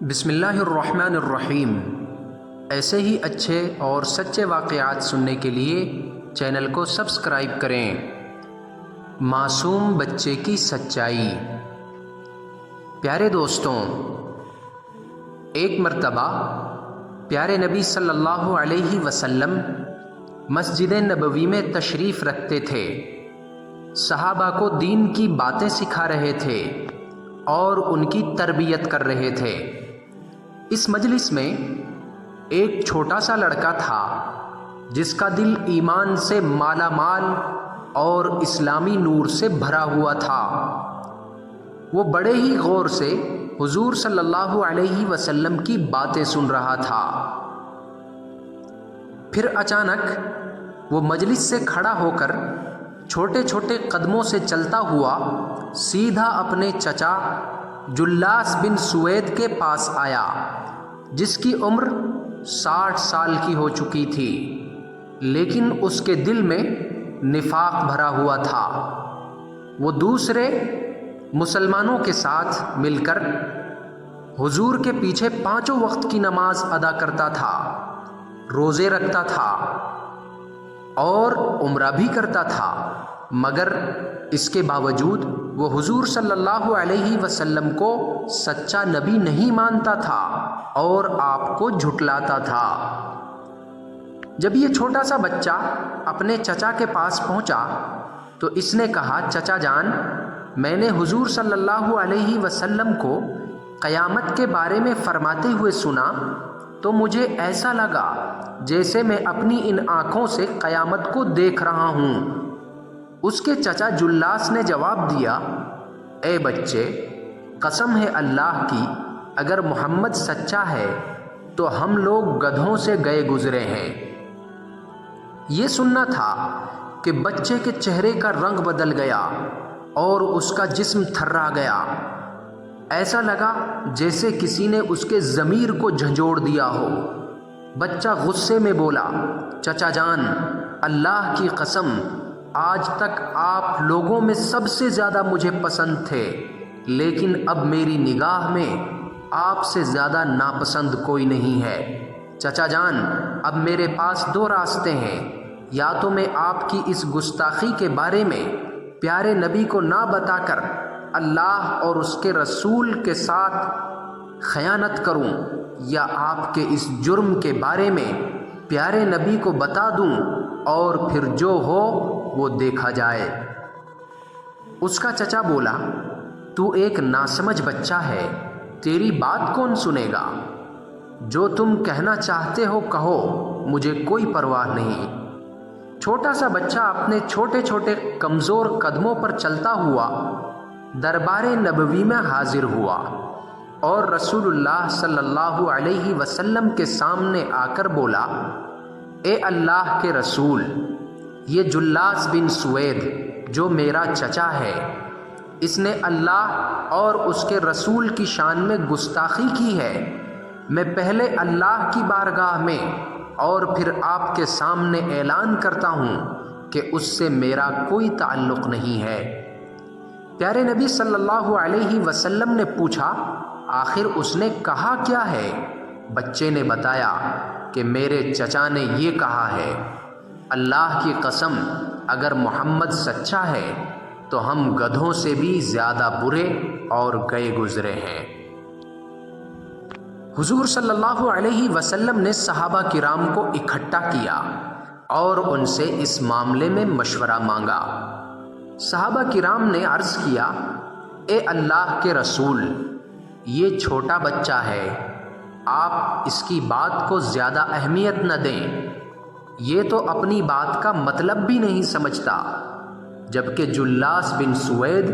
بسم اللہ الرحمن الرحیم۔ ایسے ہی اچھے اور سچے واقعات سننے کے لیے چینل کو سبسکرائب کریں۔ معصوم بچے کی سچائی۔ پیارے دوستوں، ایک مرتبہ پیارے نبی صلی اللہ علیہ وسلم مسجد نبوی میں تشریف رکھتے تھے، صحابہ کو دین کی باتیں سکھا رہے تھے اور ان کی تربیت کر رہے تھے۔ اس مجلس میں ایک چھوٹا سا لڑکا تھا جس کا دل ایمان سے مالا مال اور اسلامی نور سے بھرا ہوا تھا۔ وہ بڑے ہی غور سے حضور صلی اللہ علیہ وسلم کی باتیں سن رہا تھا۔ پھر اچانک وہ مجلس سے کھڑا ہو کر چھوٹے چھوٹے قدموں سے چلتا ہوا سیدھا اپنے چچا جلاس بن سوید کے پاس آیا، جس کی عمر 60 سال کی ہو چکی تھی، لیکن اس کے دل میں نفاق بھرا ہوا تھا۔ وہ دوسرے مسلمانوں کے ساتھ مل کر حضور کے پیچھے 5 وقت کی نماز ادا کرتا تھا، روزے رکھتا تھا اور عمرہ بھی کرتا تھا، مگر اس کے باوجود وہ حضور صلی اللہ علیہ وسلم کو سچا نبی نہیں مانتا تھا اور آپ کو جھٹلاتا تھا۔ جب یہ چھوٹا سا بچہ اپنے چچا کے پاس پہنچا تو اس نے کہا، چچا جان، میں نے حضور صلی اللہ علیہ وسلم کو قیامت کے بارے میں فرماتے ہوئے سنا تو مجھے ایسا لگا جیسے میں اپنی ان آنکھوں سے قیامت کو دیکھ رہا ہوں۔ اس کے چچا جلاس نے جواب دیا، اے بچے، قسم ہے اللہ کی، اگر محمد سچا ہے تو ہم لوگ گدھوں سے گئے گزرے ہیں۔ یہ سننا تھا کہ بچے کے چہرے کا رنگ بدل گیا اور اس کا جسم تھرا گیا، ایسا لگا جیسے کسی نے اس کے ضمیر کو جھنجھوڑ دیا ہو۔ بچہ غصے میں بولا، چچا جان، اللہ کی قسم، آج تک آپ لوگوں میں سب سے زیادہ مجھے پسند تھے، لیکن اب میری نگاہ میں آپ سے زیادہ ناپسند کوئی نہیں ہے۔ چچا جان، اب میرے پاس 2 راستے ہیں، یا تو میں آپ کی اس گستاخی کے بارے میں پیارے نبی کو نہ بتا کر اللہ اور اس کے رسول کے ساتھ خیانت کروں، یا آپ کے اس جرم کے بارے میں پیارے نبی کو بتا دوں اور پھر جو ہو وہ دیکھا جائے۔ اس کا چچا بولا، تو ایک ناسمجھ بچہ ہے، تیری بات کون سنے گا؟ جو تم کہنا چاہتے ہو کہو، مجھے کوئی پرواہ نہیں۔ چھوٹا سا بچہ اپنے چھوٹے چھوٹے کمزور قدموں پر چلتا ہوا دربار نبوی میں حاضر ہوا اور رسول اللہ صلی اللہ علیہ وسلم کے سامنے آ کر بولا، اے اللہ کے رسول، یہ جلاس بن سوید جو میرا چچا ہے، اس نے اللہ اور اس کے رسول کی شان میں گستاخی کی ہے۔ میں پہلے اللہ کی بارگاہ میں اور پھر آپ کے سامنے اعلان کرتا ہوں کہ اس سے میرا کوئی تعلق نہیں ہے۔ پیارے نبی صلی اللہ علیہ وسلم نے پوچھا، آخر اس نے کہا کیا ہے؟ بچے نے بتایا کہ میرے چچا نے یہ کہا ہے، اللہ کی قسم، اگر محمد سچا ہے تو ہم گدھوں سے بھی زیادہ برے اور گئے گزرے ہیں۔ حضور صلی اللہ علیہ وسلم نے صحابہ کرام کو اکٹھا کیا اور ان سے اس معاملے میں مشورہ مانگا۔ صحابہ کرام نے عرض کیا، اے اللہ کے رسول، یہ چھوٹا بچہ ہے، آپ اس کی بات کو زیادہ اہمیت نہ دیں، یہ تو اپنی بات کا مطلب بھی نہیں سمجھتا، جبکہ جلاس بن سوید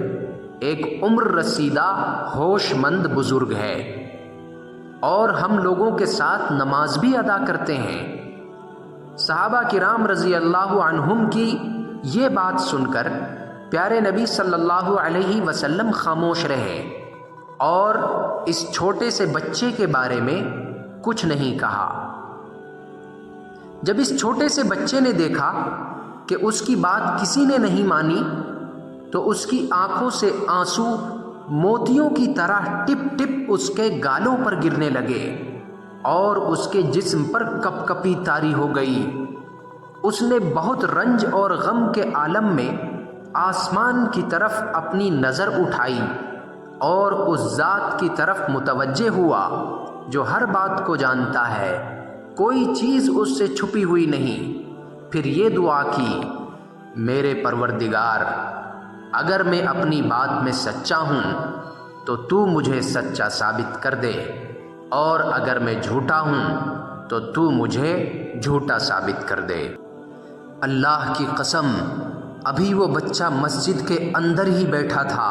ایک عمر رسیدہ ہوش مند بزرگ ہے اور ہم لوگوں کے ساتھ نماز بھی ادا کرتے ہیں۔ صحابہ کرام رضی اللہ عنہم کی یہ بات سن کر پیارے نبی صلی اللہ علیہ وسلم خاموش رہے اور اس چھوٹے سے بچے کے بارے میں کچھ نہیں کہا۔ جب اس چھوٹے سے بچے نے دیکھا کہ اس کی بات کسی نے نہیں مانی تو اس کی آنکھوں سے آنسو موتیوں کی طرح ٹپ ٹپ اس کے گالوں پر گرنے لگے اور اس کے جسم پر کپ کپی طاری ہو گئی۔ اس نے بہت رنج اور غم کے عالم میں آسمان کی طرف اپنی نظر اٹھائی اور اس ذات کی طرف متوجہ ہوا جو ہر بات کو جانتا ہے، کوئی چیز اس سے چھپی ہوئی نہیں۔ پھر یہ دعا کی، میرے پروردگار، اگر میں اپنی بات میں سچا ہوں تو تو مجھے سچا ثابت کر دے، اور اگر میں جھوٹا ہوں تو تو مجھے جھوٹا ثابت کر دے۔ اللہ کی قسم، ابھی وہ بچہ مسجد کے اندر ہی بیٹھا تھا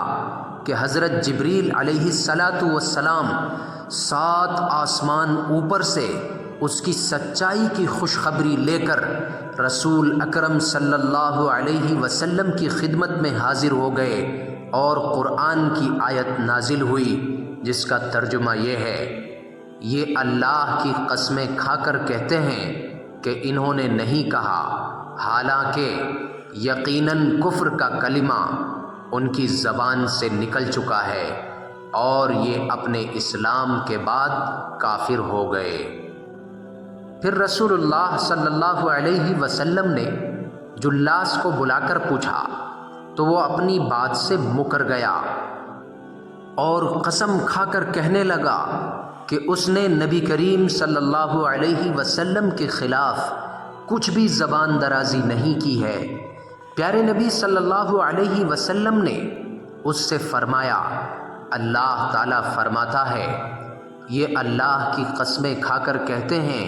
کہ حضرت جبریل علیہ السلام 7 آسمان اوپر سے اس کی سچائی کی خوشخبری لے کر رسول اکرم صلی اللہ علیہ وسلم کی خدمت میں حاضر ہو گئے، اور قرآن کی آیت نازل ہوئی جس کا ترجمہ یہ ہے، یہ اللہ کی قسمیں کھا کر کہتے ہیں کہ انہوں نے نہیں کہا، حالانکہ یقیناً کفر کا کلمہ ان کی زبان سے نکل چکا ہے اور یہ اپنے اسلام کے بعد کافر ہو گئے۔ پھر رسول اللہ صلی اللہ علیہ وسلم نے جلاس کو بلا کر پوچھا تو وہ اپنی بات سے مکر گیا اور قسم کھا کر کہنے لگا کہ اس نے نبی کریم صلی اللہ علیہ وسلم کے خلاف کچھ بھی زبان درازی نہیں کی ہے۔ پیارے نبی صلی اللہ علیہ وسلم نے اس سے فرمایا، اللہ تعالیٰ فرماتا ہے، یہ اللہ کی قسمیں کھا کر کہتے ہیں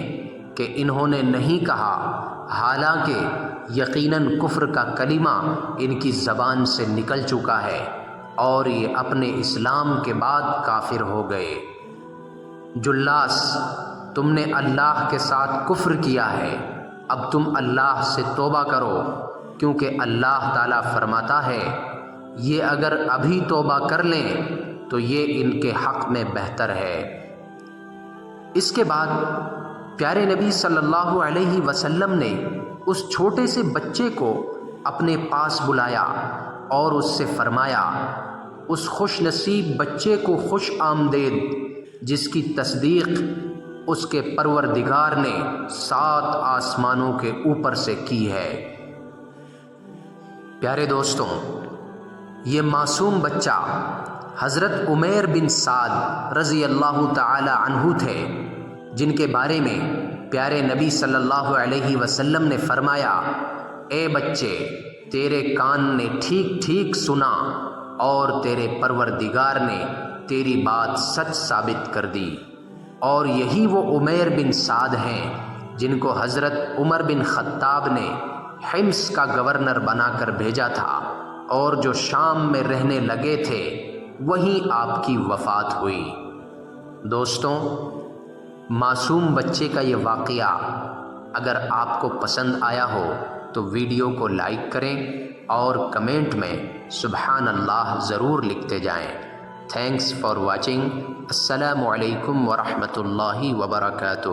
کہ انہوں نے نہیں کہا، حالانکہ یقیناً کفر کا کلمہ ان کی زبان سے نکل چکا ہے اور یہ اپنے اسلام کے بعد کافر ہو گئے۔ جلاس، تم نے اللہ کے ساتھ کفر کیا ہے، اب تم اللہ سے توبہ کرو، کیونکہ اللہ تعالیٰ فرماتا ہے، یہ اگر ابھی توبہ کر لیں تو یہ ان کے حق میں بہتر ہے۔ اس کے بعد پیارے نبی صلی اللہ علیہ وسلم نے اس چھوٹے سے بچے کو اپنے پاس بلایا اور اس سے فرمایا، اس خوش نصیب بچے کو خوش آمدید جس کی تصدیق اس کے پروردگار نے 7 آسمانوں کے اوپر سے کی ہے۔ پیارے دوستوں، یہ معصوم بچہ حضرت عمیر بن سعد رضی اللہ تعالی عنہ تھے، جن کے بارے میں پیارے نبی صلی اللہ علیہ وسلم نے فرمایا، اے بچے، تیرے کان نے ٹھیک ٹھیک سنا اور تیرے پروردگار نے تیری بات سچ ثابت کر دی۔ اور یہی وہ عمیر بن سعد ہیں جن کو حضرت عمر بن خطاب نے حمص کا گورنر بنا کر بھیجا تھا، اور جو شام میں رہنے لگے تھے وہیں آپ کی وفات ہوئی۔ دوستوں، معصوم بچے کا یہ واقعہ اگر آپ کو پسند آیا ہو تو ویڈیو کو لائک کریں اور کمنٹ میں سبحان اللہ ضرور لکھتے جائیں۔ Thanks for watching. السلام علیکم ورحمۃ اللہ وبرکاتہ۔